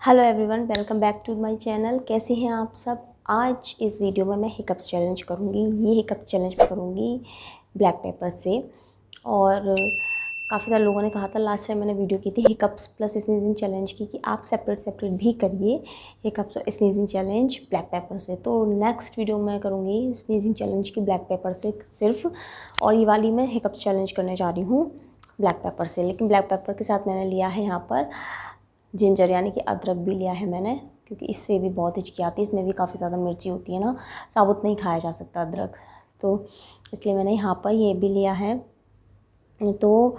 Hello everyone, welcome back to my channel. कैसे हैं आप सब। आज इस वीडियो में मैं हिकअप्स चैलेंज करूँगी। ये हिकअप्स चैलेंज मैं करूँगी ब्लैक पेपर से। और काफ़ी सारे लोगों ने कहा था, लास्ट टाइम मैंने वीडियो की थी हिकअप्स प्लस स्नीजिंग चैलेंज की, कि आप सेपरेट भी करिए हिकअप्स और स्नीजिंग चैलेंज ब्लैक पेपर से। तो नेक्स्ट वीडियो मैं करूँगी स्नीजिंग चैलेंज की ब्लैक पेपर से सिर्फ, और ये वाली मैं हिकअप्स चैलेंज करने जा रही हूँ ब्लैक पेपर से। लेकिन ब्लैक पेपर के साथ मैंने लिया है यहाँ पर जिंजर यानी कि अदरक भी लिया है मैंने, क्योंकि इससे भी बहुत हिचकी आती है। इसमें भी काफ़ी ज़्यादा मिर्ची होती है ना, साबुत नहीं खाया जा सकता अदरक, तो इसलिए मैंने यहाँ पर ये भी लिया है। तो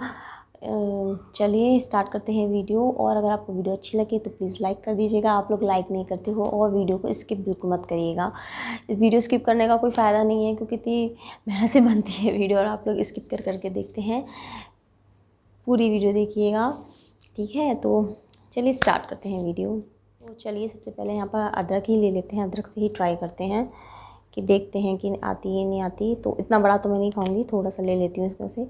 चलिए स्टार्ट करते हैं वीडियो। और अगर आपको वीडियो अच्छी लगे तो प्लीज़ लाइक कर दीजिएगा। आप लोग लाइक नहीं करते हो, और वीडियो को स्किप बिल्कुल मत करिएगा। इस वीडियो स्किप करने का कोई फ़ायदा नहीं है, क्योंकि इतनी मेहनत से बनती है वीडियो और आप लोग स्किप कर करके देखते हैं। पूरी वीडियो देखिएगा, ठीक है। तो चलिए स्टार्ट करते हैं वीडियो। तो चलिए सबसे पहले यहाँ पर अदरक ही ले लेते हैं, अदरक से ही ट्राई करते हैं कि देखते हैं कि आती है नहीं आती। तो इतना बड़ा तो मैं नहीं खाऊंगी, थोड़ा सा ले लेती हूँ इसमें से,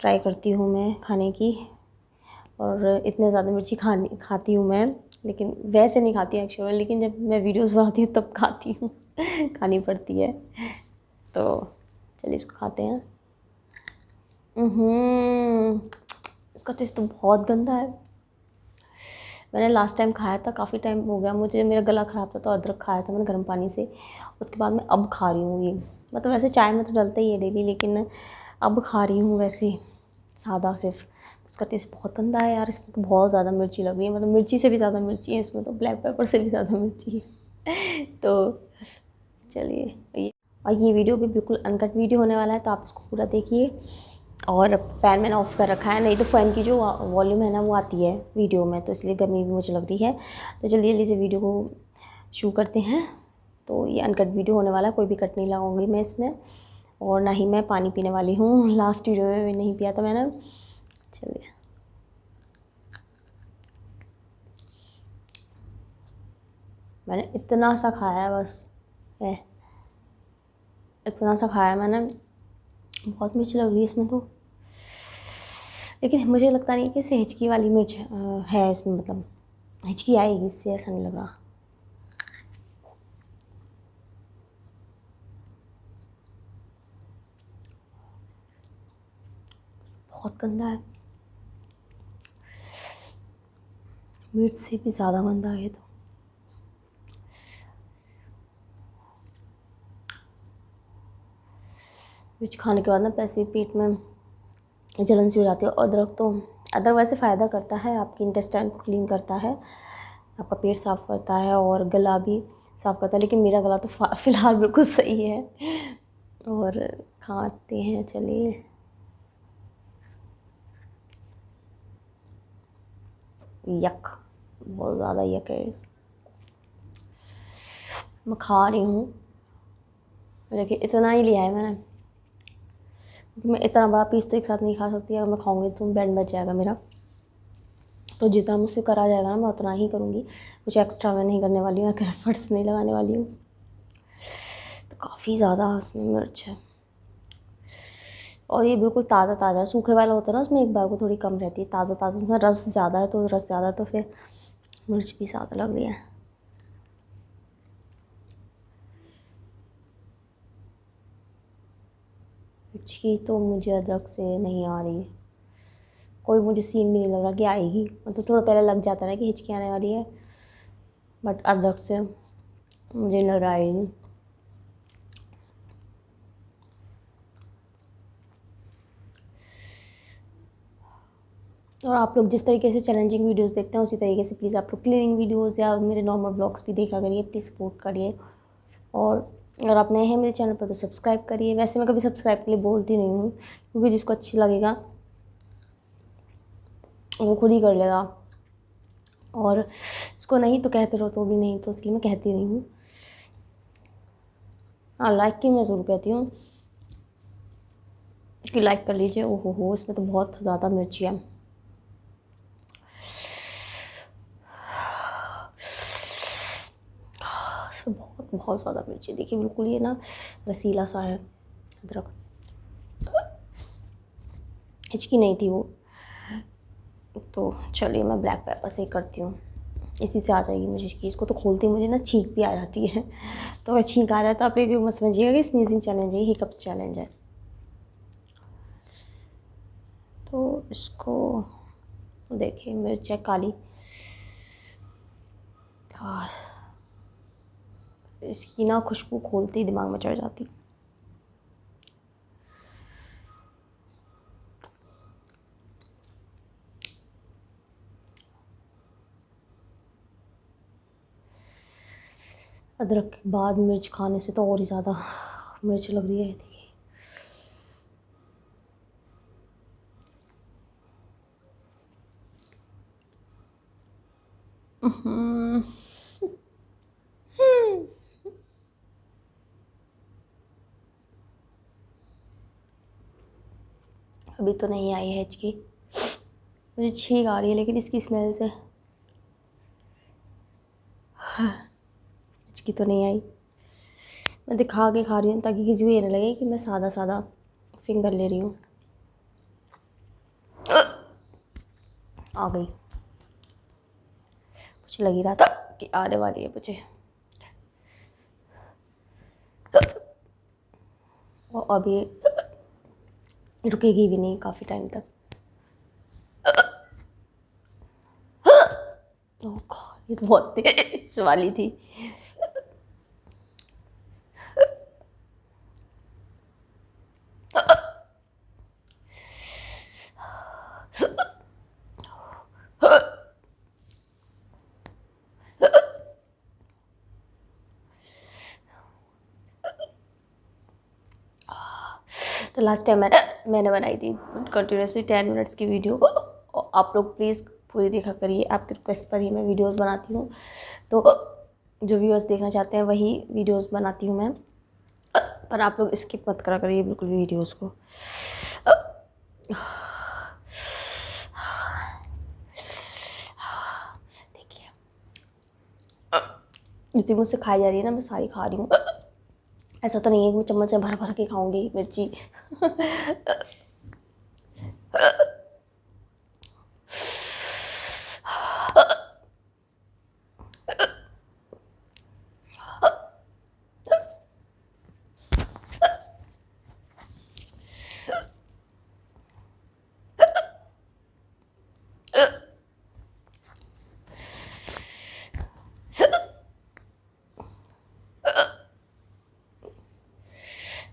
ट्राई करती हूँ मैं खाने की। और इतने ज़्यादा मिर्ची खाती हूँ मैं, लेकिन वैसे नहीं खाती एक्चुअली, लेकिन जब मैं वीडियोज़ बनाती हूँ तब खाती हूँ खानी पड़ती है। तो चलिए इसको खाते हैं। इसका टेस्ट तो बहुत गंदा है। मैंने लास्ट टाइम खाया था, काफ़ी टाइम हो गया मुझे, मेरा गला ख़राब था तो अदरक खाया था मैंने गर्म पानी से। उसके बाद मैं अब खा रही हूँ ये, मतलब वैसे चाय में तो डलता ही है डेली, लेकिन अब खा रही हूँ वैसे सादा सिर्फ। उसका टेस्ट बहुत गंदा है यार। इसमें तो बहुत ज़्यादा मिर्ची लग रही है, मतलब मिर्ची से भी ज़्यादा मिर्ची है इसमें, तो ब्लैक पेपर से भी ज़्यादा मिर्ची है तो चलिए, और ये वीडियो भी बिल्कुल अनकट वीडियो होने वाला है, तो आप इसको पूरा देखिए। और फ़ैन मैंने ऑफ़ कर रखा है, नहीं तो फ़ैन की जो वॉल्यूम है ना वो आती है वीडियो में, तो इसलिए गर्मी भी मुझे लग रही है। तो जल्दी जल्दी से वीडियो को शुरू करते हैं। तो ये अनकट वीडियो होने वाला है, कोई भी कट नहीं लगाऊंगी मैं इसमें, और ना ही मैं पानी पीने वाली हूँ। लास्ट वीडियो में भी नहीं पिया था मैंने। चलिए, मैंने इतना सा खाया है बस, इतना सा खाया मैंने। बहुत मिर्च लग रही है इसमें तो, लेकिन मुझे लगता नहीं कि इससे हिचकी वाली मिर्च है इसमें, मतलब हिचकी आएगी इससे, ऐसा नहीं लग रहा। बहुत गंदा है, मिर्च से भी ज़्यादा गंदा है ये तो। मिर्च खाने के बाद ना पैसे पेट में जलन सी हो जाती है। अदरक तो, अदरक वैसे फ़ायदा करता है, आपकी इंटेस्टाइन को क्लीन करता है, आपका पेट साफ़ करता है और गला भी साफ़ करता है। लेकिन मेरा गला तो फ़िलहाल बिल्कुल सही है। और खाते हैं, चलिए। यक, बहुत ज़्यादा यक है। मैं खा रही हूँ, देखिए इतना ही लिया है मैंने, क्योंकि मैं इतना बड़ा पीस तो एक साथ नहीं खा सकती। अगर मैं खाऊंगी तो बैंड बच जाएगा मेरा। तो जितना मुझसे करा जाएगा ना मैं उतना ही करूँगी, कुछ एक्स्ट्रा मैं नहीं करने वाली हूँ, एफर्ट्स नहीं लगाने वाली हूँ। तो काफ़ी ज़्यादा उसमें मिर्च है, और ये बिल्कुल ताज़ा ताज़ा है। सूखे वाला होता है ना उसमें एक बार को थोड़ी कम रहती है, ताज़ा ताज़ा उसमें रस ज़्यादा है, तो रस ज़्यादा तो फिर मिर्च भी ज़्यादा लग रही है। हिचकी तो मुझे अदरक से नहीं आ रही, कोई मुझे सीन भी नहीं लग रहा कि आएगी। मतलब थोड़ा पहले लग जाता है ना कि हिचकी आने वाली है, बट अदरक से मुझे लग रहा आएगी। और आप लोग जिस तरीके से चैलेंजिंग वीडियोस देखते हैं उसी तरीके से प्लीज़ आप लोग क्लीनिंग वीडियोस या मेरे नॉर्मल ब्लॉग्स भी देखा करिए, प्लीज़ सपोर्ट करिए। और अगर आप नए हैं मेरे चैनल पर तो सब्सक्राइब करिए। वैसे मैं कभी सब्सक्राइब के लिए बोलती नहीं हूँ, क्योंकि जिसको अच्छी लगेगा वो खुद ही कर लेगा, और इसको नहीं तो कहते रहो तो भी नहीं, तो इसलिए मैं कहती नहीं हूँ। हाँ, लाइक की मैं ज़रूर कहती हूँ कि लाइक कर लीजिए। ओहो हो, इसमें तो बहुत ज़्यादा मिर्ची है। इसमें बहुत बहुत ज़्यादा मिर्ची, देखिए बिल्कुल ये ना रसीला सा है अदरक। हिचकी नहीं थी वो। तो चलिए मैं ब्लैक पेपर से ही करती हूँ। इसी से आ जाएगी मुझे हिचकी। इसको तो खोलते ही मुझे ना छींक भी आ जाती है। तो वह छींक आ रहा है तो आप ये मत समझिएगा कि स्नीजिंग चैलेंज है, हिकअप चैलेंज है। तो इसको देखिए, मिर्च है काली, इसकी ना खुशबू खोलते ही दिमाग में चढ़ जाती। अदरक के बाद मिर्च खाने से तो और ही ज़्यादा मिर्च लग रही है। देखिए अभी तो नहीं आई है हिचकी, मुझे छींक आ रही है लेकिन इसकी स्मेल से हिचकी तो नहीं आई। मैं दिखा के खा रही हूँ ताकि किसी को ये ना लगे कि मैं सादा सादा फिंगर ले रही हूँ। आ गई, मुझे लग ही रहा था कि आने वाली है मुझे। और अभी रुकेगी भी नहीं काफ़ी टाइम तक। ओह गॉड, ये तो बहुत तेज वाली थी। तो लास्ट टाइम मैंने बनाई थी कंटिन्यूसली 10 मिनट्स की वीडियो। आप लोग प्लीज़ पूरी देखा करिए, आपकी रिक्वेस्ट पर ही मैं वीडियोस बनाती हूँ। तो जो व्यूअर्स देखना चाहते हैं वही वीडियोस बनाती हूँ मैं, पर आप लोग स्किप मत करा करिए बिल्कुल भी वीडियोस को। देखिए जितनी मुझसे खाई जा रही है ना, मैं सारी खा रही हूँ। ऐसा तो नहीं है कि मैं चम्मच में भर भर के खाऊंगी मिर्ची।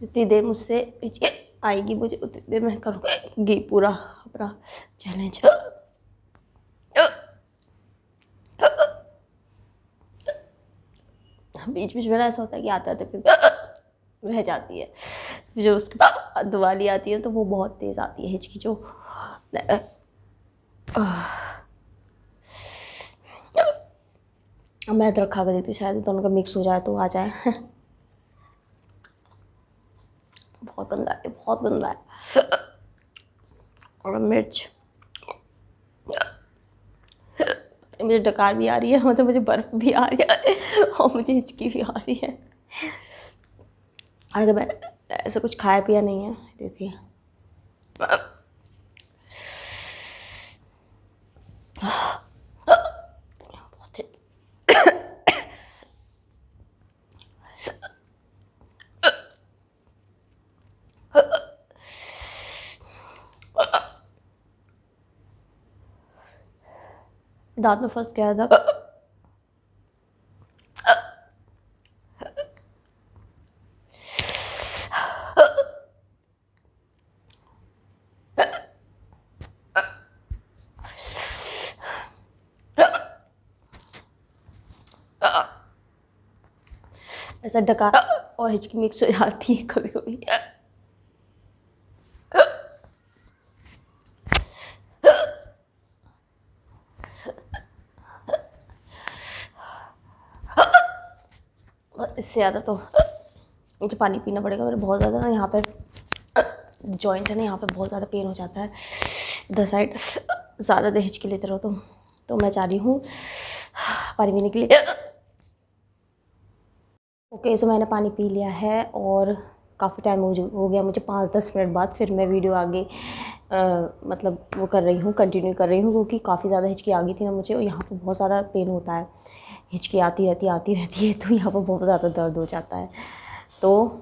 जितनी देर मुझसे हिचकी आएगी मुझे उतनी देर मैं करूँगी पूरा अपना चैलेंज। बीच बीच में ना ऐसा होता है कि आते आते फिर रह जाती है, जो उसके बाद दिवाली आती है तो वो बहुत तेज़ आती है हिचकी जो। मैं अदरक खा कर देती हूँ, शायद दोनों का मिक्स हो जाए तो आ जाए। बहुत गंदा है, बहुत गंदा है। और मिर्च, मुझे डकार भी आ रही है, मतलब मुझे बर्फ भी आ रही है और मुझे हिचकी भी आ रही है। अगर मैं ऐसा कुछ खाया पिया नहीं है, देखिए दांत में फंस गया था। ऐसा डकार और हिचकी मिक्स हो जाती है कभी कभी। इससे ज़्यादा तो मुझे पानी पीना पड़ेगा मेरे, बहुत ज़्यादा ना यहाँ पे जॉइंट है ना, यहाँ पे बहुत ज़्यादा पेन हो जाता है इधर साइड। ज़्यादा देर हिचकी लेते रहो तो मैं चाह रही हूँ पानी पीने के लिए। ओके, सो मैंने पानी पी लिया है और काफ़ी टाइम हो गया मुझे 5-10 मिनट बाद फिर मैं वीडियो आगे मतलब वो कर रही हूँ, कंटिन्यू कर रही हूँ, क्योंकि काफ़ी ज़्यादा हिचकी आ गई थी ना मुझे, और यहाँ पर बहुत ज़्यादा पेन होता है, हिचकी आती रहती है तो यहाँ पर बहुत ज़्यादा दर्द हो जाता है। तो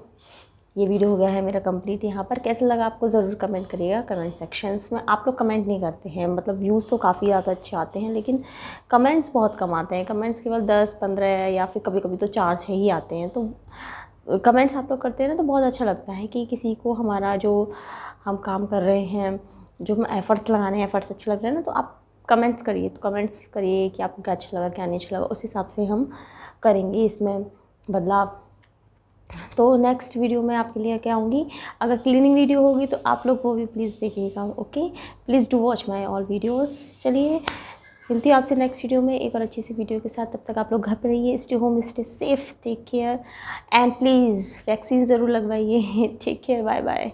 ये वीडियो हो गया है मेरा कंप्लीट यहाँ पर। कैसा लगा आपको ज़रूर कमेंट करिएगा कमेंट सेक्शंस में। आप लोग कमेंट नहीं करते हैं, मतलब व्यूज़ तो काफ़ी ज़्यादा अच्छे आते हैं लेकिन कमेंट्स बहुत कम आते हैं। कमेंट्स केवल 10-15 या फिर कभी कभी तो 4-6 ही आते हैं। तो कमेंट्स आप लोग करते हैं ना तो बहुत अच्छा लगता है कि किसी को हमारा जो हम काम कर रहे हैं, जो हम एफ़र्ट्स लगाने हैं, एफ़र्ट्स अच्छे लग रहे हैं ना, तो आप कमेंट्स करिए। तो कमेंट्स करिए कि आपको क्या अच्छा लगा क्या नहीं अच्छा लगा, उस हिसाब से हम करेंगे इसमें बदलाव। तो नेक्स्ट वीडियो में आपके लिए क्या आऊँगी, अगर क्लीनिंग वीडियो होगी तो आप लोग वो भी प्लीज़ देखिएगा। Okay, please do watch my all videos. चलिए मिलती हूँ आपसे नेक्स्ट वीडियो में एक और अच्छी सी वीडियो के साथ। तब तक आप लोग घर पर रहिए, stay home, stay safe, take care and please vaccine ज़रूर लगवाइए। Take care, bye bye.